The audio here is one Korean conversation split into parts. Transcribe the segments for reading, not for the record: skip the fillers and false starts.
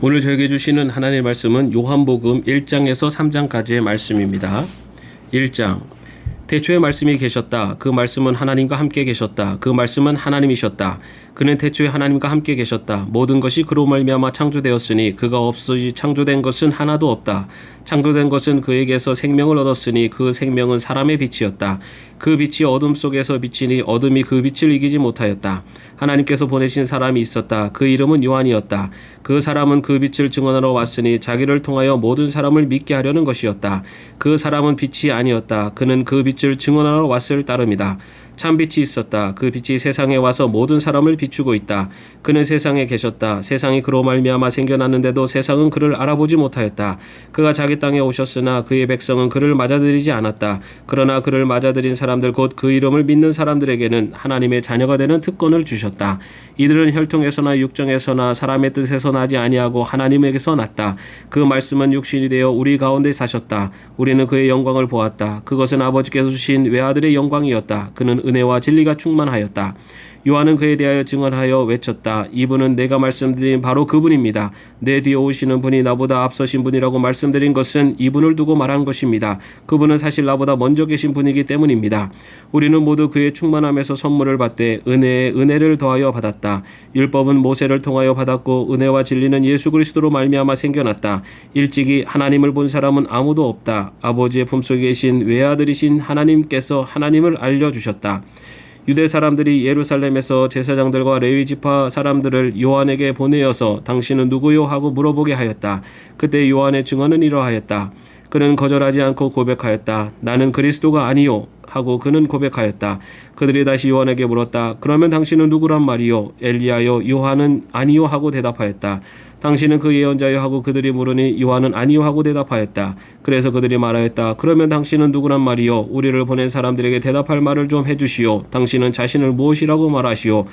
오늘 저에게 주시는 하나님의 말씀은 요한복음 1장에서 3장까지의 말씀입니다. 1장. 태초에 말씀이 계셨다. 그 말씀은 하나님과 함께 계셨다. 그 말씀은 하나님이셨다. 그는 태초에 하나님과 함께 계셨다. 모든 것이 그로 말미암아 창조되었으니 그가 없이 창조된 것은 하나도 없다. 창조된 것은 그에게서 생명을 얻었으니 그 생명은 사람의 빛이었다. 그 빛이 어둠 속에서 비치니 어둠이 그 빛을 이기지 못하였다. 하나님께서 보내신 사람이 있었다. 그 이름은 요한이었다. 그 사람은 그 빛을 증언하러 왔으니 자기를 통하여 모든 사람을 믿게 하려는 것이었다. 그 사람은 빛이 아니었다. 그는 그 빛을 증언하러 왔을 따름이다. 참 빛이 있었다. 그 빛이 세상에 와서 모든 사람을 비추고 있다. 그는 세상에 계셨다. 세상이 그로 말미암아 생겨났는데도 세상은 그를 알아보지 못하였다. 그가 자기 땅에 오셨으나 그의 백성은 그를 맞아들이지 않았다. 그러나 그를 맞아들인 사람들 곧 그 이름을 믿는 사람들에게는 하나님의 자녀가 되는 특권을 주셨다. 이들은 혈통에서나 육정에서나 사람의 뜻에서 나지 아니하고 하나님에게서 났다. 그 말씀은 육신이 되어 우리 가운데 사셨다. 우리는 그의 영광을 보았다. 그것은 아버지께서 주신 외아들의 영광이었다. 그는 은혜와 진리가 충만하였다. 요한은 그에 대하여 증언하여 외쳤다. 이분은 내가 말씀드린 바로 그분입니다. 내 뒤에 오시는 분이 나보다 앞서신 분이라고 말씀드린 것은 이분을 두고 말한 것입니다. 그분은 사실 나보다 먼저 계신 분이기 때문입니다. 우리는 모두 그의 충만함에서 선물을 받되 은혜에 은혜를 더하여 받았다. 율법은 모세를 통하여 받았고 은혜와 진리는 예수 그리스도로 말미암아 생겨났다. 일찍이 하나님을 본 사람은 아무도 없다. 아버지의 품속에 계신 외아들이신 하나님께서 하나님을 알려주셨다. 유대 사람들이 예루살렘에서 제사장들과 레위 지파 사람들을 요한에게 보내어서 당신은 누구요 하고 물어보게 하였다. 그때 요한의 증언은 이러하였다. 그는 거절하지 않고 고백하였다. 나는 그리스도가 아니요 하고 그는 고백하였다. 그들이 다시 요한에게 물었다. 그러면 당신은 누구란 말이요? 엘리야요? 요한은 아니요 하고 대답하였다. 당신은 그 예언자요 하고 그들이 물으니 요한은 아니요 하고 대답하였다. 그래서 그들이 말하였다. 그러면 당신은 누구란 말이요? 우리를 보낸 사람들에게 대답할 말을 좀 해주시오. 당신은 자신을 무엇이라고 말하시오?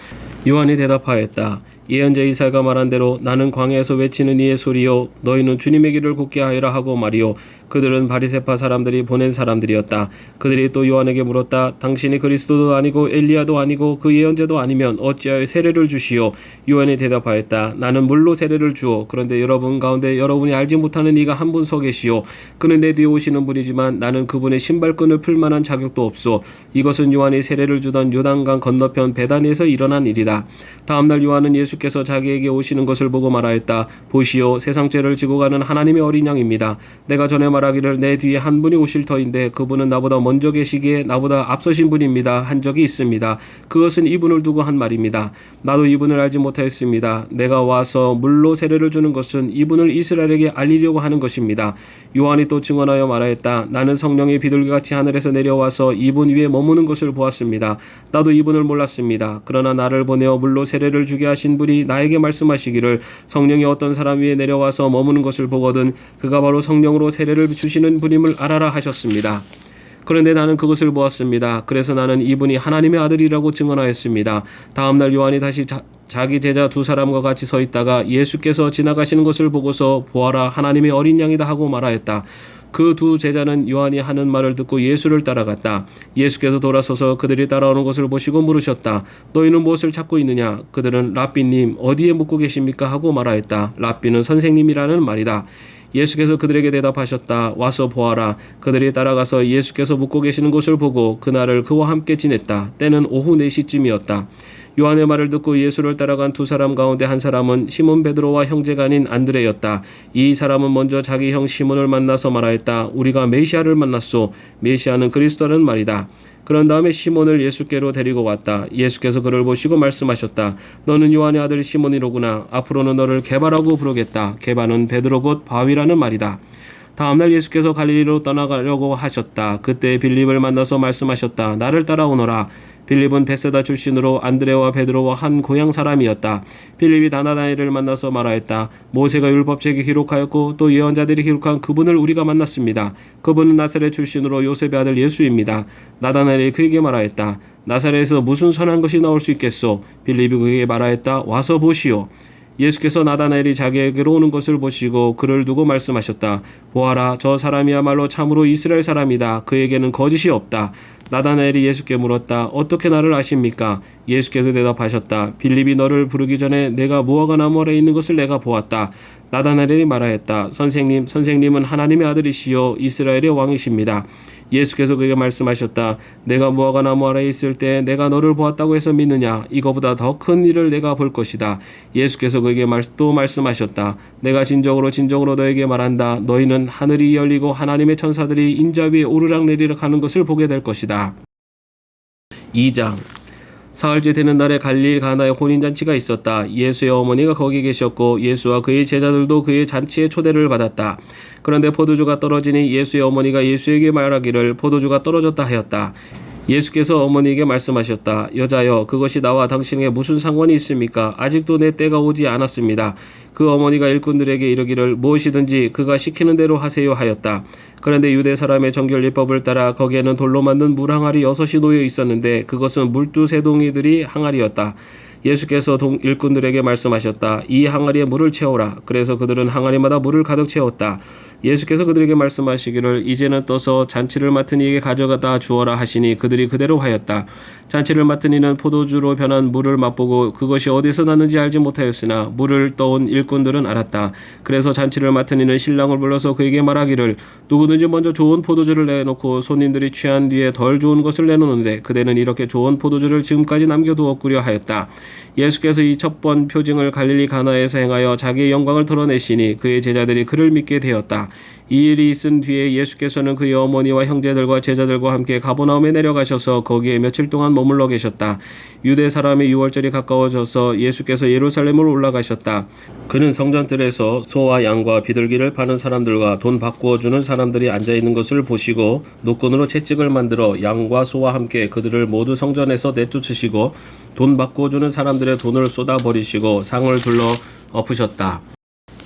요한이 대답하였다. 예언자 이사야가 말한 대로 나는 광야에서 외치는 이의 소리요 너희는 주님의 길을 굳게 하여라 하고 말이요. 그들은 바리새파 사람들이 보낸 사람들이었다. 그들이 또 요한에게 물었다. 당신이 그리스도도 아니고 엘리야도 아니고 그 예언자도 아니면 어찌하여 세례를 주시오? 요한이 대답하였다. 나는 물로 세례를 주오. 그런데 여러분 가운데 여러분이 알지 못하는 이가 한 분 서 계시오. 그는 내 뒤에 오시는 분이지만 나는 그분의 신발끈을 풀 만한 자격도 없소. 이것은 요한이 세례를 주던 요단강 건너편 베다니에서 일어난 일이다. 다음날 요한은 예수께서 자기에게 오시는 것을 보고 말하였다. 보시오, 세상 죄를 지고 가는 하나님의 어린 양입니다. 내가 전에 말하기를 내 뒤에 한 분이 오실 터인데 그분은 나보다 먼저 계시기에 나보다 앞서신 분입니다 한 적이 있습니다. 그것은 이분을 두고 한 말입니다. 나도 이분을 알지 못하였습니다. 내가 와서 물로 세례를 주는 것은 이분을 이스라엘에게 알리려고 하는 것입니다. 요한이 또 증언하여 말하였다. 나는 성령의 비둘기같이 하늘에서 내려와서 이분 위에 머무는 것을 보았습니다. 나도 이분을 몰랐습니다. 그러나 나를 보내어 물로 세례를 주게 하신 분이 나에게 말씀하시기를 성령이 어떤 사람 위에 내려와서 머무는 것을 보거든 그가 바로 성령으로 세례를 주시는 분임을 알아라 하셨습니다. 그런데 나는 그것을 보았습니다. 그래서 나는 이분이 하나님의 아들이라고 증언하였습니다. 다음날 요한이 다시 자기 제자 두 사람과 같이 서 있다가 예수께서 지나가시는 것을 보고서 보아라 하나님의 어린 양이다 하고 말하였다. 그 두 제자는 요한이 하는 말을 듣고 예수를 따라갔다. 예수께서 돌아서서 그들이 따라오는 것을 보시고 물으셨다. 너희는 무엇을 찾고 있느냐? 그들은 랍비님 어디에 묵고 계십니까? 하고 말하였다. 랍비는 선생님이라는 말이다. 예수께서 그들에게 대답하셨다. 와서 보아라. 그들이 따라가서 예수께서 묵고 계시는 곳을 보고 그날을 그와 함께 지냈다. 때는 오후 4시쯤이었다. 요한의 말을 듣고 예수를 따라간 두 사람 가운데 한 사람은 시몬 베드로와 형제가 아닌 안드레였다. 이 사람은 먼저 자기 형 시몬을 만나서 말하였다. 우리가 메시아를 만났소. 메시아는 그리스도라는 말이다. 그런 다음에 시몬을 예수께로 데리고 왔다. 예수께서 그를 보시고 말씀하셨다. 너는 요한의 아들 시몬이로구나. 앞으로는 너를 게바라고 부르겠다. 게바는 베드로 곧 바위라는 말이다. 다음날 예수께서 갈릴리로 떠나가려고 하셨다. 그때 빌립을 만나서 말씀하셨다. 나를 따라오너라. 빌립은 베세다 출신으로 안드레와 베드로와 한 고향 사람이었다. 빌립이 나다나엘을 만나서 말하였다. 모세가 율법책에 기록하였고 또 예언자들이 기록한 그분을 우리가 만났습니다. 그분은 나사렛 출신으로 요셉의 아들 예수입니다. 나다나엘이 그에게 말하였다. 나사렛에서 무슨 선한 것이 나올 수 있겠소? 빌립이 그에게 말하였다. 와서 보시오. 예수께서 나다나엘이 자기에게로 오는 것을 보시고 그를 두고 말씀하셨다. 보아라, 저 사람이야말로 참으로 이스라엘 사람이다. 그에게는 거짓이 없다. 나다나엘이 예수께 물었다. 어떻게 나를 아십니까? 예수께서 대답하셨다. 빌립이 너를 부르기 전에 내가 무화과 나무 아래 있는 것을 내가 보았다. 나다나엘이 말하였다. 선생님은 하나님의 아들이시요 이스라엘의 왕이십니다. 예수께서 그에게 말씀하셨다. 내가 무화과 나무 아래에 있을 때 내가 너를 보았다고 해서 믿느냐? 이거보다 더 큰 일을 내가 볼 것이다. 예수께서 그에게 또 말씀하셨다. 내가 진정으로 너에게 말한다. 너희는 하늘이 열리고 하나님의 천사들이 인자 위에 오르락내리락 하는 것을 보게 될 것이다. 2장. 사흘째 되는 날에 갈릴 가나에 혼인잔치가 있었다. 예수의 어머니가 거기 계셨고 예수와 그의 제자들도 그의 잔치에 초대를 받았다. 그런데 포도주가 떨어지니 예수의 어머니가 예수에게 말하기를 포도주가 떨어졌다 하였다. 예수께서 어머니에게 말씀하셨다. 여자여, 그것이 나와 당신에게 무슨 상관이 있습니까? 아직도 내 때가 오지 않았습니다. 그 어머니가 일꾼들에게 이르기를 무엇이든지 그가 시키는 대로 하세요 하였다. 그런데 유대 사람의 정결례법을 따라 거기에는 돌로 만든 물항아리 6이 놓여 있었는데 그것은 물두 새동이들이 항아리였다. 예수께서 일꾼들에게 말씀하셨다. 이 항아리에 물을 채우라. 그래서 그들은 항아리마다 물을 가득 채웠다. 예수께서 그들에게 말씀하시기를 이제는 떠서 잔치를 맡은 이에게 가져가다 주어라 하시니 그들이 그대로 하였다. 잔치를 맡은 이는 포도주로 변한 물을 맛보고 그것이 어디서 났는지 알지 못하였으나 물을 떠온 일꾼들은 알았다. 그래서 잔치를 맡은 이는 신랑을 불러서 그에게 말하기를 누구든지 먼저 좋은 포도주를 내놓고 손님들이 취한 뒤에 덜 좋은 것을 내놓는데 그대는 이렇게 좋은 포도주를 지금까지 남겨두었구려 하였다. 예수께서 이 첫 번 표징을 갈릴리 가나에서 행하여 자기의 영광을 드러내시니 그의 제자들이 그를 믿게 되었다. 이 일이 있은 뒤에 예수께서는 그의 어머니와 형제들과 제자들과 함께 가버나움에 내려가셔서 거기에 며칠 동안 머물러 계셨다. 유대 사람의 유월절이 가까워져서 예수께서 예루살렘으로 올라가셨다. 그는 성전들에서 소와 양과 비둘기를 파는 사람들과 돈 바꾸어 주는 사람들이 앉아있는 것을 보시고 노끈으로 채찍을 만들어 양과 소와 함께 그들을 모두 성전에서 내쫓으시고 돈 바꾸어 주는 사람들의 돈을 쏟아버리시고 상을 둘러 엎으셨다.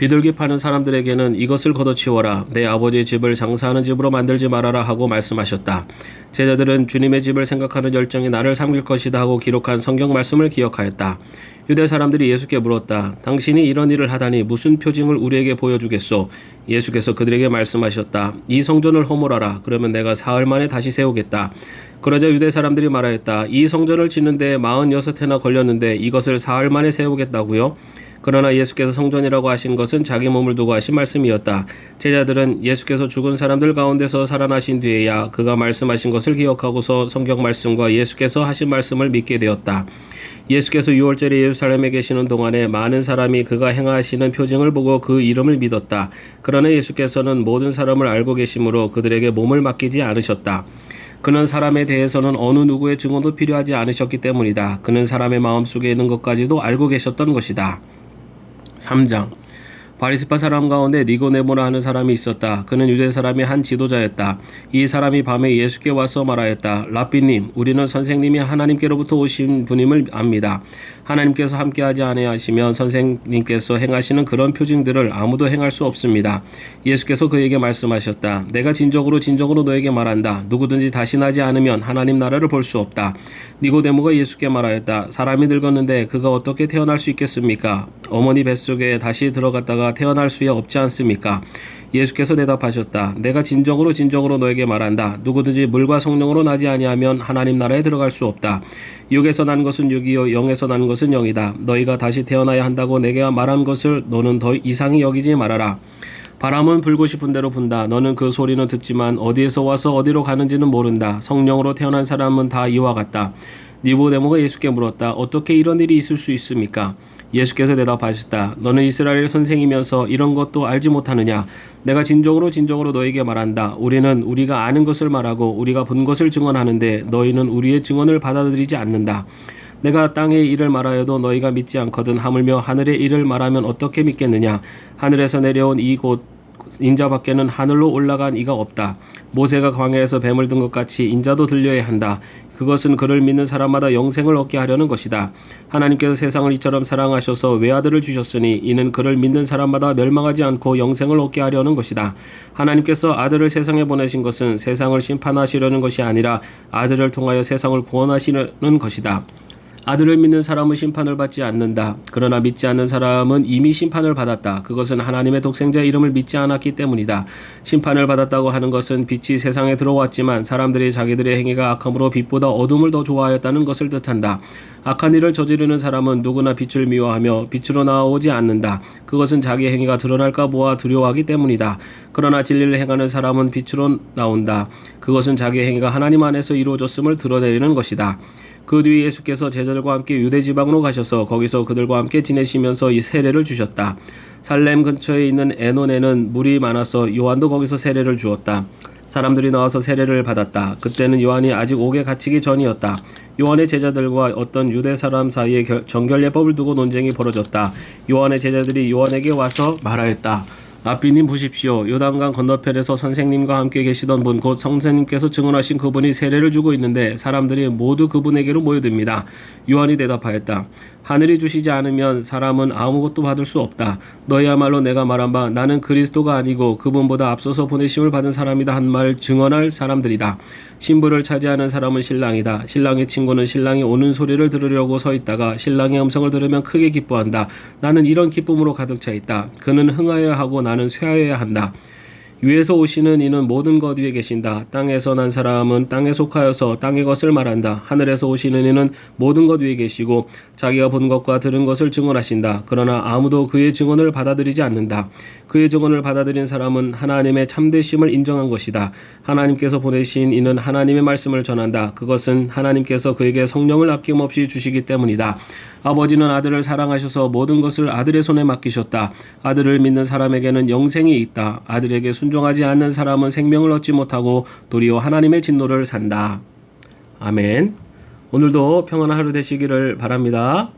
비둘기 파는 사람들에게는 이것을 걷어치워라. 내 아버지의 집을 장사하는 집으로 만들지 말아라 하고 말씀하셨다. 제자들은 주님의 집을 생각하는 열정이 나를 삼킬 것이다 하고 기록한 성경 말씀을 기억하였다. 유대 사람들이 예수께 물었다. 당신이 이런 일을 하다니 무슨 표징을 우리에게 보여주겠소? 예수께서 그들에게 말씀하셨다. 이 성전을 허물어라. 그러면 내가 사흘 만에 다시 세우겠다. 그러자 유대 사람들이 말하였다. 이 성전을 짓는데 46해나 걸렸는데 이것을 사흘 만에 세우겠다고요? 그러나 예수께서 성전이라고 하신 것은 자기 몸을 두고 하신 말씀이었다. 제자들은 예수께서 죽은 사람들 가운데서 살아나신 뒤에야 그가 말씀하신 것을 기억하고서 성경 말씀과 예수께서 하신 말씀을 믿게 되었다. 예수께서 유월절에 예루살렘에 계시는 동안에 많은 사람이 그가 행하시는 표징을 보고 그 이름을 믿었다. 그러나 예수께서는 모든 사람을 알고 계시므로 그들에게 몸을 맡기지 않으셨다. 그는 사람에 대해서는 어느 누구의 증언도 필요하지 않으셨기 때문이다. 그는 사람의 마음속에 있는 것까지도 알고 계셨던 것이다. 3장. 바리새파 사람 가운데 니고데모라 하는 사람이 있었다. 그는 유대 사람의 한 지도자였다. 이 사람이 밤에 예수께 와서 말하였다. 랍비님, 우리는 선생님이 하나님께로부터 오신 분임을 압니다. 하나님께서 함께하지 아니하시면 선생님께서 행하시는 그런 표징들을 아무도 행할 수 없습니다. 예수께서 그에게 말씀하셨다. 내가 진정으로 너에게 말한다. 누구든지 다시 나지 않으면 하나님 나라를 볼 수 없다. 니고데모가 예수께 말하였다. 사람이 늙었는데 그가 어떻게 태어날 수 있겠습니까? 어머니 뱃속에 다시 들어갔다가 태어날 수야 없지 않습니까? 예수께서 대답하셨다. 내가 진정으로 너에게 말한다. 누구든지 물과 성령으로 나지 아니하면 하나님 나라에 들어갈 수 없다. 육에서 난 것은 육이요 영에서 난 것은 영이다. 너희가 다시 태어나야 한다고 내게 말한 것을 너는 더 이상히 여기지 말아라. 바람은 불고 싶은 대로 분다. 너는 그 소리는 듣지만 어디에서 와서 어디로 가는지는 모른다. 성령으로 태어난 사람은 다 이와 같다. 니고데모가 예수께 물었다. 어떻게 이런 일이 있을 수 있습니까? 예수께서 대답하셨다. 너는 이스라엘 선생이면서 이런 것도 알지 못하느냐? 내가 진정으로 너에게 말한다. 우리는 우리가 아는 것을 말하고 우리가 본 것을 증언하는데 너희는 우리의 증언을 받아들이지 않는다. 내가 땅의 일을 말하여도 너희가 믿지 않거든. 하물며 하늘의 일을 말하면 어떻게 믿겠느냐? 하늘에서 내려온 이곳 인자밖에는 하늘로 올라간 이가 없다. 모세가 광야에서 뱀을 든 것 같이 인자도 들려야 한다. 그것은 그를 믿는 사람마다 영생을 얻게 하려는 것이다. 하나님께서 세상을 이처럼 사랑하셔서 외아들을 주셨으니 이는 그를 믿는 사람마다 멸망하지 않고 영생을 얻게 하려는 것이다. 하나님께서 아들을 세상에 보내신 것은 세상을 심판하시려는 것이 아니라 아들을 통하여 세상을 구원하시려는 것이다. 아들을 믿는 사람은 심판을 받지 않는다. 그러나 믿지 않는 사람은 이미 심판을 받았다. 그것은 하나님의 독생자 이름을 믿지 않았기 때문이다. 심판을 받았다고 하는 것은 빛이 세상에 들어왔지만 사람들이 자기들의 행위가 악함으로 빛보다 어둠을 더 좋아하였다는 것을 뜻한다. 악한 일을 저지르는 사람은 누구나 빛을 미워하며 빛으로 나오지 않는다. 그것은 자기 행위가 드러날까 보아 두려워하기 때문이다. 그러나 진리를 행하는 사람은 빛으로 나온다. 그것은 자기 행위가 하나님 안에서 이루어졌음을 드러내는 것이다. 그 뒤 예수께서 제자들과 함께 유대 지방으로 가셔서 거기서 그들과 함께 지내시면서 이 세례를 주셨다. 살렘 근처에 있는 에논에는 물이 많아서 요한도 거기서 세례를 주었다. 사람들이 나와서 세례를 받았다. 그때는 요한이 아직 옥에 갇히기 전이었다. 요한의 제자들과 어떤 유대 사람 사이에 정결례법을 두고 논쟁이 벌어졌다. 요한의 제자들이 요한에게 와서 말하였다. 랍비님 보십시오. 요단강 건너편에서 선생님과 함께 계시던 분, 곧 선생님께서 증언하신 그분이 세례를 주고 있는데 사람들이 모두 그분에게로 모여듭니다. 요한이 대답하였다. 하늘이 주시지 않으면 사람은 아무것도 받을 수 없다. 너희야말로 내가 말한 바 나는 그리스도가 아니고 그분보다 앞서서 보내심을 받은 사람이다 한 말 증언할 사람들이다. 신부를 차지하는 사람은 신랑이다. 신랑의 친구는 신랑이 오는 소리를 들으려고 서 있다가 신랑의 음성을 들으면 크게 기뻐한다. 나는 이런 기쁨으로 가득 차 있다. 그는 흥하여야 하고 나는 쇠하여야 한다. 위에서 오시는 이는 모든 것 위에 계신다. 땅에서 난 사람은 땅에 속하여서 땅의 것을 말한다. 하늘에서 오시는 이는 모든 것 위에 계시고 자기가 본 것과 들은 것을 증언하신다. 그러나 아무도 그의 증언을 받아들이지 않는다. 그의 증언을 받아들인 사람은 하나님의 참되심을 인정한 것이다. 하나님께서 보내신 이는 하나님의 말씀을 전한다. 그것은 하나님께서 그에게 성령을 아낌없이 주시기 때문이다. 아버지는 아들을 사랑하셔서 모든 것을 아들의 손에 맡기셨다. 아들을 믿는 사람에게는 영생이 있다. 아들에게 순종하지 않는 사람은 생명을 얻지 못하고 도리어 하나님의 진노를 산다. 아멘. 오늘도 평안한 하루 되시기를 바랍니다.